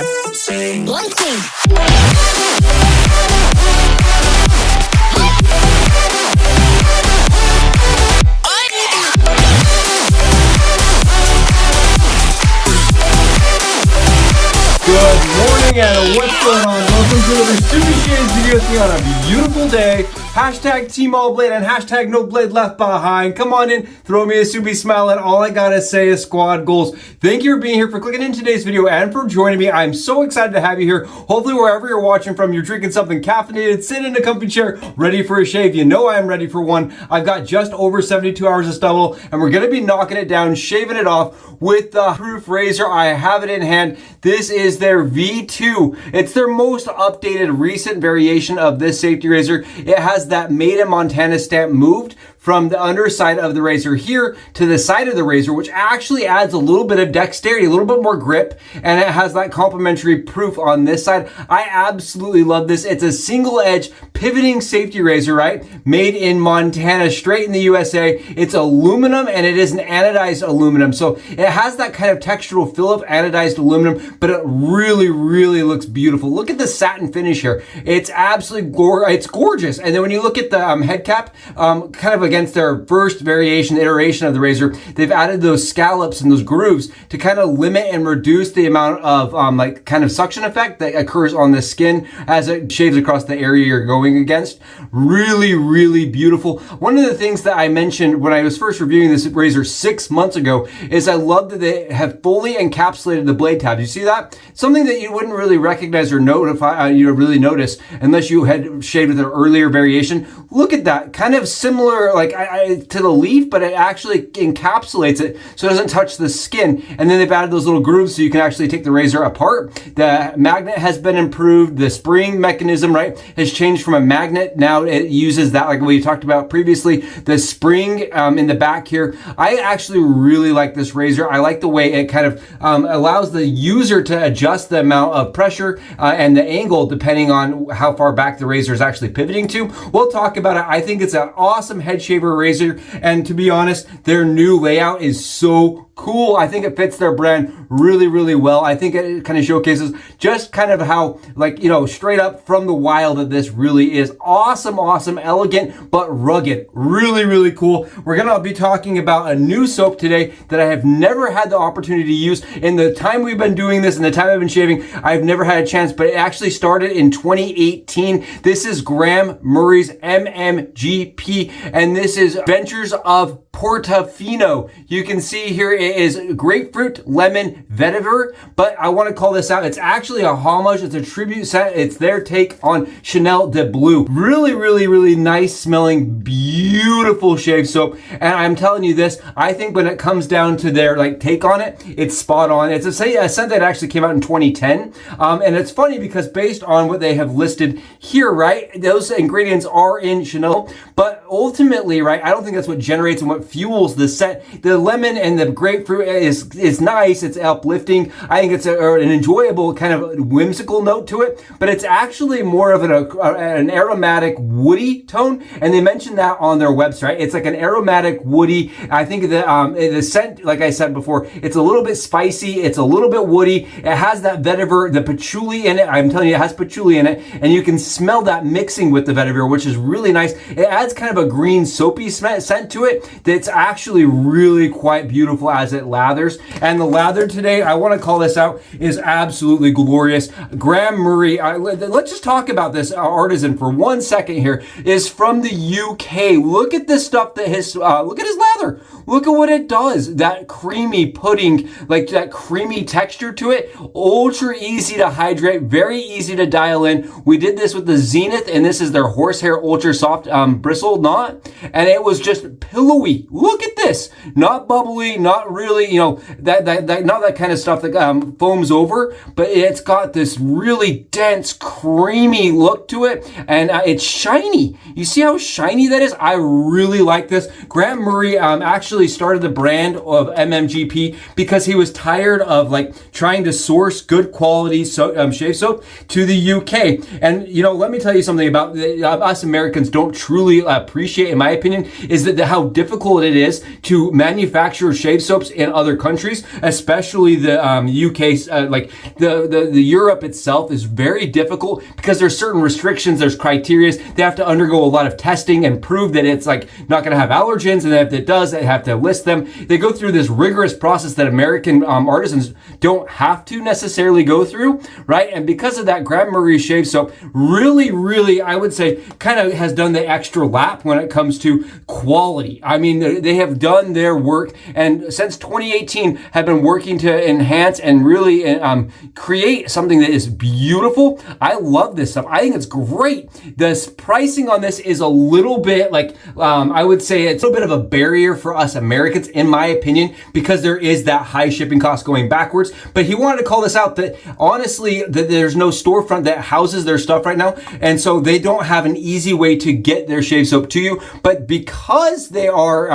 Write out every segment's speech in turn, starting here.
One thing. Good morning and what's going on? Welcome to another Super Shades video with me on a beautiful day. Hashtag Team All Blade and hashtag No Blade Left Behind. Come on in, throw me a Subi smile, and all I gotta say is squad goals. Thank you for being here, for clicking in today's video, and for joining me. I'm so excited to have you here. Hopefully wherever you're watching from, you're drinking something caffeinated, sitting in a comfy chair, ready for a shave. You know I am ready for one. I've got just over 72 hours of stubble, and we're gonna be knocking it down, shaving it off with the proof razor. I have it in hand. This is their V2. It's their most updated recent variation of this safety razor. It has that made in Montana stamp moved from the underside of the razor here to the side of the razor, which actually adds a little bit of dexterity, a little bit more grip, and it has that complementary proof on this side. I absolutely love this. It's a single edge pivoting safety razor, right? Made in Montana, straight in the USA. It's aluminum and it is an anodized aluminum. So it has that kind of textural feel of anodized aluminum, but it really, really looks beautiful. Look at the satin finish here. It's absolutely it's gorgeous. And then when you look at the head cap, kind of against their first iteration of the razor, they've added those scallops and those grooves to kind of limit and reduce the amount of like kind of suction effect that occurs on the skin as it shaves across the area you're going against. Really, really beautiful. One of the things that I mentioned when I was first reviewing this razor 6 months ago is I love that they have fully encapsulated the blade tab. You see that? Something that you wouldn't really recognize or really notice unless you had shaved with an earlier variation. Look at that, kind of similar like to the leaf, but it actually encapsulates it so it doesn't touch the skin. And then they've added those little grooves so you can actually take the razor apart. The magnet has been improved. The spring mechanism, right, has changed from a magnet. Now it uses that, like we talked about previously, the spring in the back here. I actually really like this razor. I like the way it kind of allows the user to adjust the amount of pressure and the angle depending on how far back the razor is actually pivoting to. We'll talk about it. I think it's an awesome head shaver razor, and to be honest, their new layout is so cool. I think it fits their brand really, really well. I think it kind of showcases just kind of how, like, you know, straight up from the wild that this really is. Awesome, elegant, but rugged. Really, really cool. We're going to be talking about a new soap today that I have never had the opportunity to use. In the time we've been doing this and the time I've been shaving, I've never had a chance, but it actually started in 2018. This is Graham Murray's MMGP, and this is Ventures of Portofino. You can see here it is grapefruit lemon vetiver, but I want to call this out. It's actually a homage. It's a tribute set. It's their take on Chanel de Blue. Really, really, really nice smelling, beautiful shave soap. And I'm telling you this, I think when it comes down to their like take on it, it's spot on. It's a scent that actually came out in 2010. And it's funny because based on what they have listed here, right, those ingredients are in Chanel, but ultimately, right, I don't think that's what generates and what fuels the scent. The lemon and the grapefruit is nice. It's uplifting. I think it's an enjoyable kind of whimsical note to it, but it's actually more of an aromatic woody tone. And they mentioned that on their website. It's like an aromatic woody. I think the scent, like I said before, it's a little bit spicy. It's a little bit woody. It has that vetiver, the patchouli in it. I'm telling you, it has patchouli in it, and you can smell that mixing with the vetiver, which is really nice. It adds kind of a green soapy scent to it that's actually really quite beautiful as it lathers. And the lather today, I want to call this out, is absolutely glorious. Graham Murray, let's just talk about this artisan for 1 second here, is from the UK. Look at this stuff that look at his lather. Look at what it does. That creamy pudding, like that creamy texture to it. Ultra easy to hydrate, very easy to dial in. We did this with the Zenith, and this is their horsehair ultra soft bristle knot, and it was just pillowy. Look at this. Not bubbly, not really, you know, that not that kind of stuff that foams over, but it's got this really dense, creamy look to it, and it's shiny. You see how shiny that is? I really like this. Graham Murray actually actually started the brand of MMGP because he was tired of like trying to source good quality shave soap to the UK. And you know, let me tell you something about us Americans don't truly appreciate, in my opinion, is that how difficult it is to manufacture shave soaps in other countries, especially the UK. Like the Europe itself is very difficult because there's certain restrictions, there's criteria. They have to undergo a lot of testing and prove that it's like not going to have allergens, and if it does, they have to list them. They go through this rigorous process that American artisans don't have to necessarily go through, right? And because of that, Graham Murray shave soap really, I would say, kind of has done the extra lap when it comes to quality. I mean, they have done their work, and since 2018 have been working to enhance and really create something that is beautiful. I love this stuff. I think it's great. The pricing on this is a little bit like, I would say it's a little bit of a barrier for us Americans, in my opinion, because there is that high shipping cost going backwards. But he wanted to call this out that honestly, that there's no storefront that houses their stuff right now. And so they don't have an easy way to get their shave soap to you. But because they are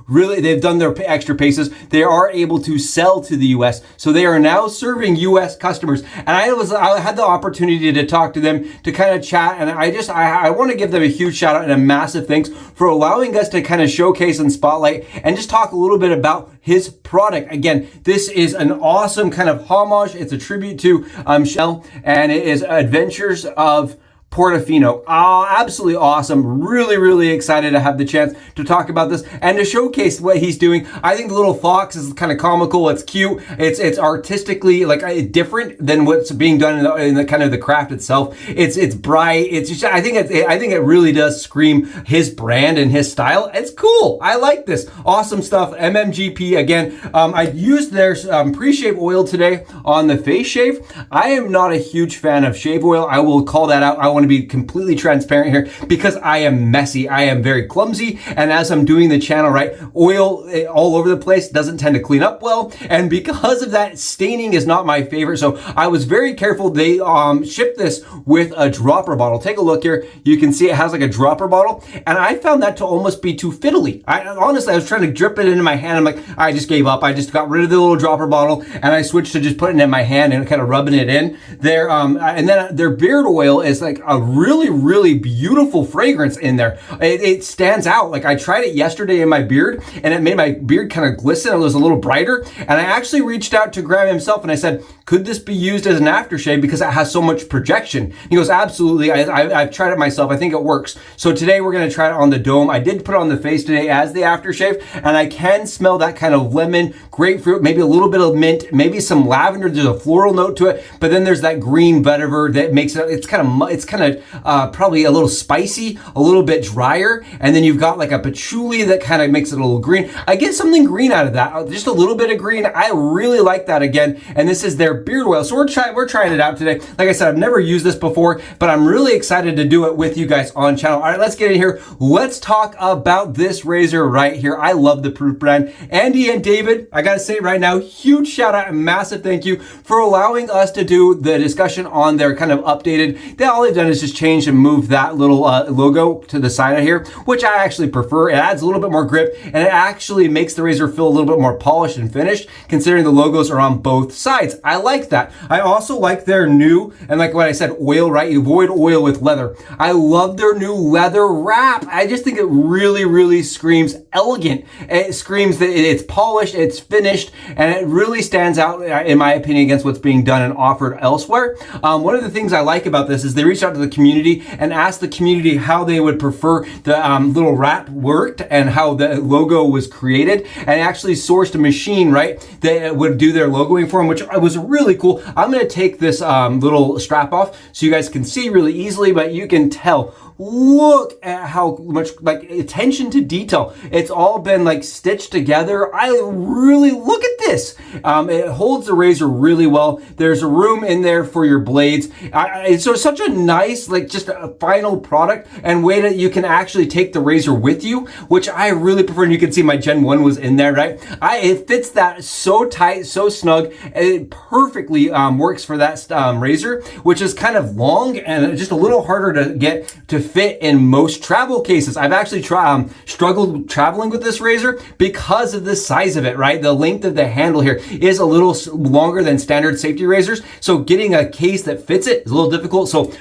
really, they've done their extra paces, they are able to sell to the US. So they are now serving US customers. And I had the opportunity to talk to them, to kind of chat. And I want to give them a huge shout out and a massive thanks for allowing us to kind of showcase and spotlight and just talk a little bit about his product. Again, this is an awesome kind of homage. It's a tribute to Shell, and it is Adventures of Portofino. Oh, absolutely awesome. Really excited to have the chance to talk about this and to showcase what he's doing. I think the little fox is kind of comical. It's cute. It's artistically like different than what's being done in the kind of the craft itself. It's bright. It's just, I think it really does scream his brand and his style. It's cool. I like this. Awesome stuff. MMGP again. I used their pre-shave oil today on the face shave. I am not a huge fan of shave oil. I will call that out. I want to be completely transparent here because I am messy. I am very clumsy. And as I'm doing the channel, right, oil all over the place doesn't tend to clean up well. And because of that, staining is not my favorite. So I was very careful. They shipped this with a dropper bottle. Take a look here. You can see it has like a dropper bottle. And I found that to almost be too fiddly. Honestly, I was trying to drip it into my hand. I'm like, I just gave up. I just got rid of the little dropper bottle and I switched to just putting it in my hand and kind of rubbing it in there. And then their beard oil is like a really beautiful fragrance in there. It stands out. Like I tried it yesterday in my beard and it made my beard kind of glisten. It was a little brighter. And I actually reached out to Graham himself and I said, could this be used as an aftershave because it has so much projection? He goes, absolutely. I've tried it myself. I think it works. So today we're going to try it on the dome. I did put it on the face today as the aftershave and I can smell that kind of lemon, grapefruit, maybe a little bit of mint, maybe some lavender. There's a floral note to it, but then there's that green vetiver that makes it, it's kind of probably a little spicy, a little bit drier. And then you've got like a patchouli that kind of makes it a little green. I get something green out of that, just a little bit of green. I really like that again. And this is their beard oil. So we're trying it out today. Like I said, I've never used this before, but I'm really excited to do it with you guys on channel. All right, let's get in here. Let's talk about this razor right here. I love the Proof brand. Andy and David, I got to say right now, huge shout out and massive thank you for allowing us to do the discussion on their kind of updated. All they've done is just change and move that little logo to the side of here, which I actually prefer. It adds a little bit more grip and it actually makes the razor feel a little bit more polished and finished considering the logos are on both sides. I like that. I also like their new, and like what I said, oil, right? You avoid oil with leather. I love their new leather wrap. I just think it really screams elegant. It screams that it's polished, it's finished, and it really stands out, in my opinion, against what's being done and offered elsewhere. One of the things I like about this is they reached out to the community and asked the community how they would prefer the little wrap worked and how the logo was created, and actually sourced a machine, right, that would do their logoing for them, which was really cool. I'm going to take this little strap off so you guys can see really easily, but you can tell. Look at how much like attention to detail. It's all been like stitched together. I really look at this. It holds the razor really well. There's a room in there for your blades. It's such a nice, like just a final product and way that you can actually take the razor with you, which I really prefer. And you can see my Gen 1 was in there, right? It fits that so tight, so snug. It perfectly works for that razor, which is kind of long and just a little harder to get to fit in most travel cases. I've actually struggled traveling with this razor because of the size of it, right? The length of the handle here is a little longer than standard safety razors. So getting a case that fits it is a little difficult. So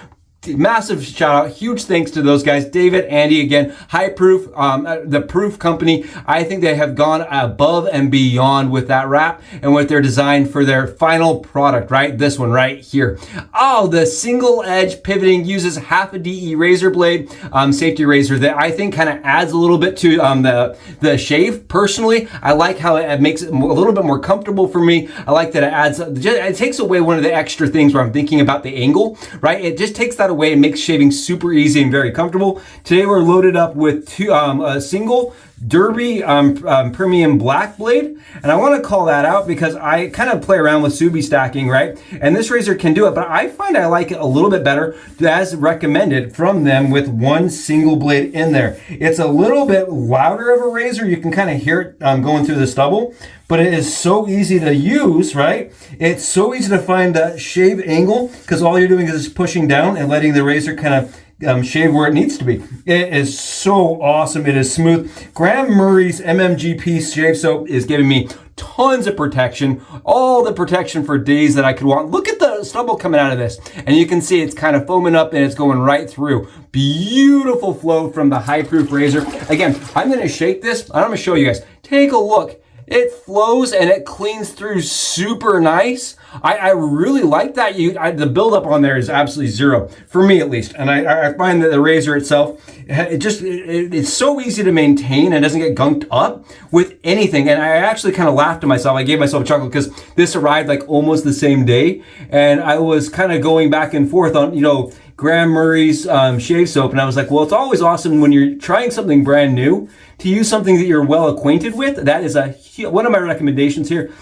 massive shout out, huge thanks to those guys, David, Andy, again, High Proof, the Proof Company. I think they have gone above and beyond with that wrap and with their design for their final product, right? This one right here. Oh, the single edge pivoting uses half a DE razor blade, safety razor that I think kind of adds a little bit to the shave. Personally, I like how it makes it a little bit more comfortable for me. I like that it takes away one of the extra things where I'm thinking about the angle, right? It just takes that away and makes shaving super easy and very comfortable. Today we're loaded up with a single Derby premium black blade, and I want to call that out because I kind of play around with Subi stacking, right? And this razor can do it, but I find I like it a little bit better as recommended from them with one single blade in there. It's a little bit louder of a razor. You can kind of hear it going through the stubble, but it is so easy to use, right? It's so easy to find that shave angle because all you're doing is just pushing down and letting the razor kind of shave where it needs to be. It is so awesome. It is smooth. Graham Murray's MMGP shave soap is giving me tons of protection, all the protection for days that I could want. Look at the stubble coming out of this, and you can see it's kind of foaming up and it's going right through. Beautiful flow from the High Proof razor. Again, I'm going to shake this. I'm going to show you guys. Take a look. It flows and it cleans through super nice. I really like that. The buildup on there is absolutely zero, for me at least. And I find that the razor itself, it's so easy to maintain and doesn't get gunked up with anything. And I actually kind of laughed to myself. I gave myself a chuckle because this arrived like almost the same day. And I was kind of going back and forth on, Graham Murray's shave soap, and I was like, well, it's always awesome when you're trying something brand new to use something that you're well acquainted with. That is one of my recommendations here.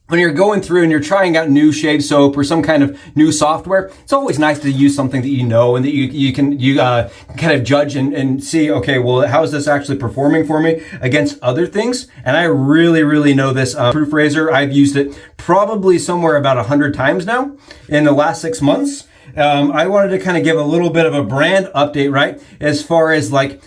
When you're going through and you're trying out new shave soap or some kind of new software, it's always nice to use something that you know and that you can kind of judge and see, okay, well, how is this actually performing for me against other things? And I really, really know this Proof razor. I've used it probably somewhere about 100 times now in the last 6 months. I wanted to kind of give a little bit of a brand update, right? As far as like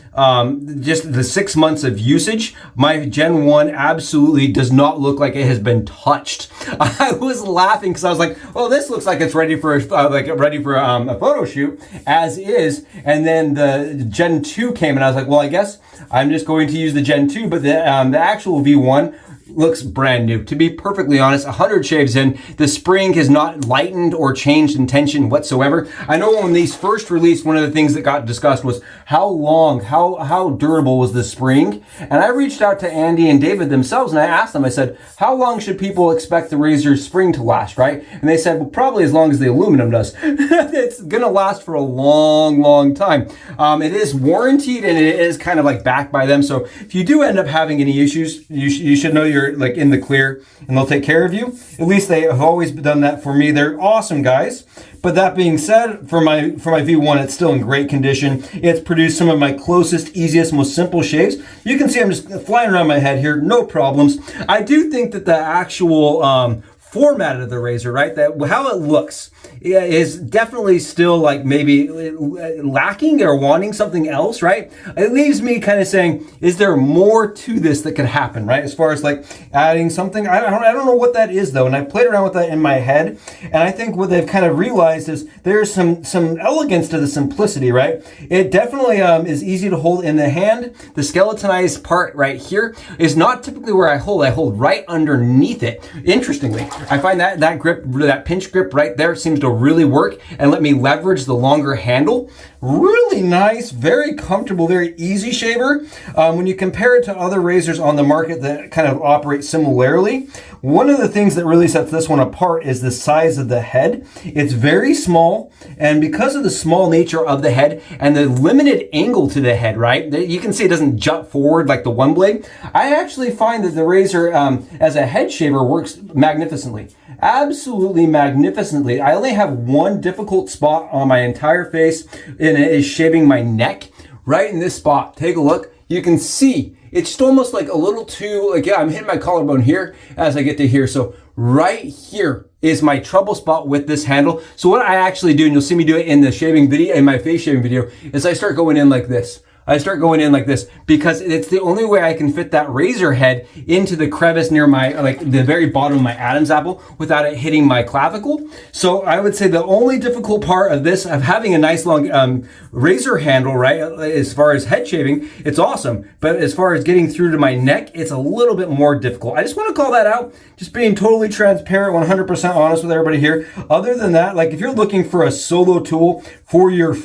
just the 6 months of usage, my Gen 1 absolutely does not look like it has been touched. I was laughing because I was like, oh, this looks like it's ready for a photo shoot as is. And then the Gen 2 came and I was like, well, I guess I'm just going to use the Gen 2, but the actual V1 looks brand new. To be perfectly honest, 100 shaves in, the spring has not lightened or changed in tension whatsoever. I know when these first released, one of the things that got discussed was how long, how durable was the spring? And I reached out to Andy and David themselves and I asked them, I said, how long should people expect the razor's spring to last, right? And they said, well, probably as long as the aluminum does. It's gonna last for a long, long time. It is warranted and it is kind of like backed by them. So if you do end up having any issues, you should know you're like in the clear and they'll take care of you. At least they have always done that for me. They're awesome guys. But that being said, for my V1, it's still in great condition. It's produced some of my closest, easiest, most simple shaves. You can see I'm just flying around my head here, no problems. I do think that the actual format of the razor, right, that how it looks is definitely still like maybe lacking or wanting something else, right? It leaves me kind of saying, is there more to this that could happen, right? As far as like adding something, I don't know what that is though. And I played around with that in my head. And I think what they've kind of realized is there's some elegance to the simplicity, right? It definitely is easy to hold in the hand. The skeletonized part right here is not typically where I hold right underneath it. Interestingly, I find that grip, that pinch grip right there seems to really work and let me leverage the longer handle. Really nice, very comfortable, very easy shaver. When you compare it to other razors on the market that kind of operate similarly, one of the things that really sets this one apart is the size of the head. It's very small, and because of the small nature of the head and the limited angle to the head, right? You can see it doesn't jut forward like the one blade. I actually find that the razor as a head shaver works magnificently. Absolutely magnificently. I only have one difficult spot on my entire face, and it is shaving my neck right in this spot. Take a look. You can see it's just almost like a little too, like, yeah, I'm hitting my collarbone here as I get to here. So right here is my trouble spot with this handle. So what I actually do, and you'll see me do it in the shaving video, in my face shaving video, is I start going in like this. I start going in like this because it's the only way I can fit that razor head into the crevice near my, like the very bottom of my Adam's apple without it hitting my clavicle. So I would say the only difficult part of this, of having a nice long razor handle, right, as far as head shaving, it's awesome. But as far as getting through to my neck, it's a little bit more difficult. I just want to call that out, just being totally transparent, 100% honest with everybody here. Other than that, like if you're looking for a solo tool for your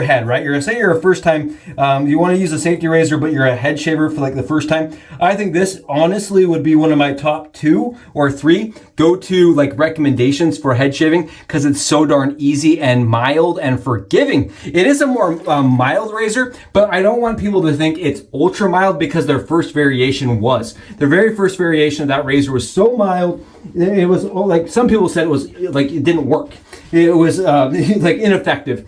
head, right, you're a first time, you want to use a safety razor, but you're a head shaver for like the first time, I think this honestly would be one of my top 2 or 3 go-to like recommendations for head shaving because it's so darn easy and mild and forgiving. It is a more mild razor, but I don't want people to think it's ultra mild because their first variation was. Their very first variation of that razor was so mild, it was like some people said it was like it didn't work. It was like ineffective.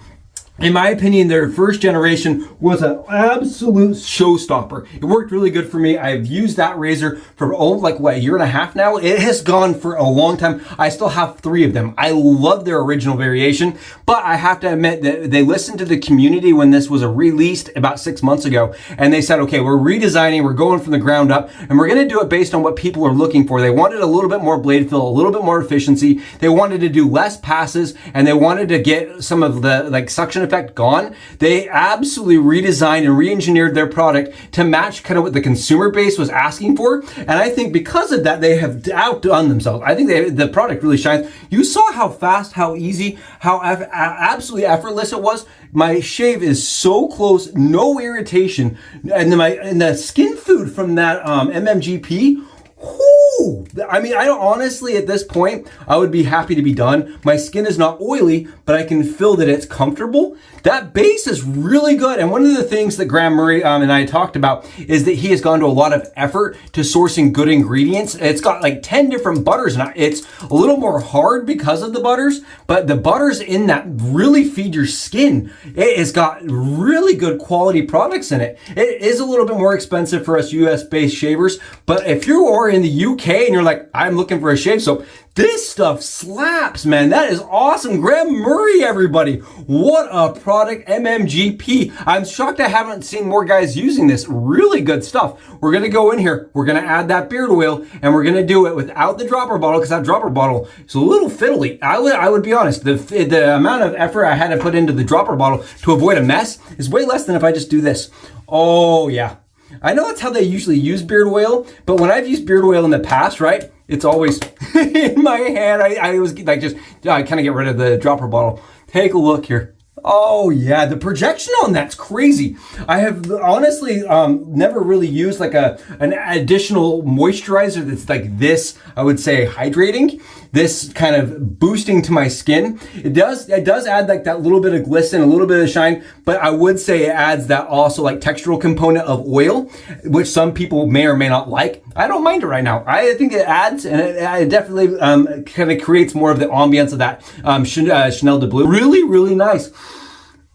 In my opinion, their first generation was an absolute showstopper. It worked really good for me. I've used that razor for like what, a year and a half now. It has gone for a long time. I still have 3 of them. I love their original variation, but I have to admit that they listened to the community when this was released about 6 months ago, and they said, okay, we're redesigning, we're going from the ground up, and we're gonna do it based on what people are looking for. They wanted a little bit more blade fill, a little bit more efficiency. They wanted to do less passes, and they wanted to get some of the like suction effect gone. They absolutely redesigned and re-engineered their product to match kind of what the consumer base was asking for. And I think because of that, they have outdone themselves. I think the product really shines. You saw how fast, how easy, how absolutely effortless it was. My shave is so close, no irritation. And the skin food from that MMGP, whoo! I mean, I don't honestly, at this point, I would be happy to be done. My skin is not oily, but I can feel that it's comfortable. That base is really good. And one of the things that Graham Murray and I talked about is that he has gone to a lot of effort to sourcing good ingredients. It's got like 10 different butters, and it's a little more hard because of the butters, but the butters in that really feed your skin. It has got really good quality products in it. It is a little bit more expensive for us US-based shavers, but if you are in the UK and you're like, I'm looking for a shave soap, this stuff slaps, man. That is awesome. Graham Murray, everybody. What a product, MMGP. I'm shocked I haven't seen more guys using this. Really good stuff. We're going to go in here. We're going to add that beard oil, and we're going to do it without the dropper bottle because that dropper bottle is a little fiddly. I would be honest. The amount of effort I had to put into the dropper bottle to avoid a mess is way less than if I just do this. Oh, yeah. I know that's how they usually use beard oil, but when I've used beard oil in the past, right, it's always in my hand. I was like, I kind of get rid of the dropper bottle. Take a look here. Oh yeah, the projection on that's crazy. I have honestly never really used like an additional moisturizer that's like this, I would say hydrating, this kind of boosting to my skin. It does add like that little bit of glisten, a little bit of shine, but I would say it adds that also like textural component of oil, which some people may or may not like. I don't mind it right now. I think it adds, and it definitely kind of creates more of the ambience of that Chanel de Bleu. Really, really nice.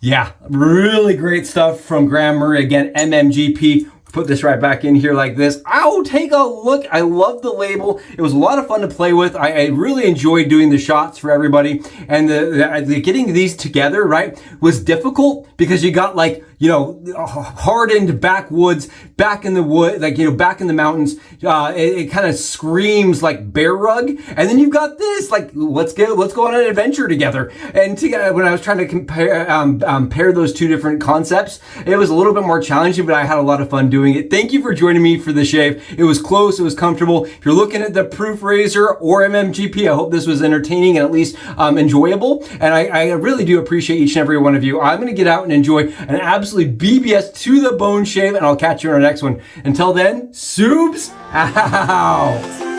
Yeah, really great stuff from Graham Murray. Again, MMGP. Put this right back in here like this. Ow, take a look. I love the label. It was a lot of fun to play with. I really enjoyed doing the shots for everybody. And the getting these together, right, was difficult because you got like, you know, hardened backwoods, back in the wood, like, you know, back in the mountains. It kind of screams like bear rug. And then you've got this, like, let's go on an adventure together. And when I was trying to compare, pair those two different concepts, it was a little bit more challenging, but I had a lot of fun doing it. Thank you for joining me for the shave. It was close, it was comfortable. If you're looking at the Proof Razor or MMGP, I hope this was entertaining and at least enjoyable. And I really do appreciate each and every one of you. I'm going to get out and enjoy an absolutely BBS to the bone shave, and I'll catch you on our next one. Until then, Soobs out.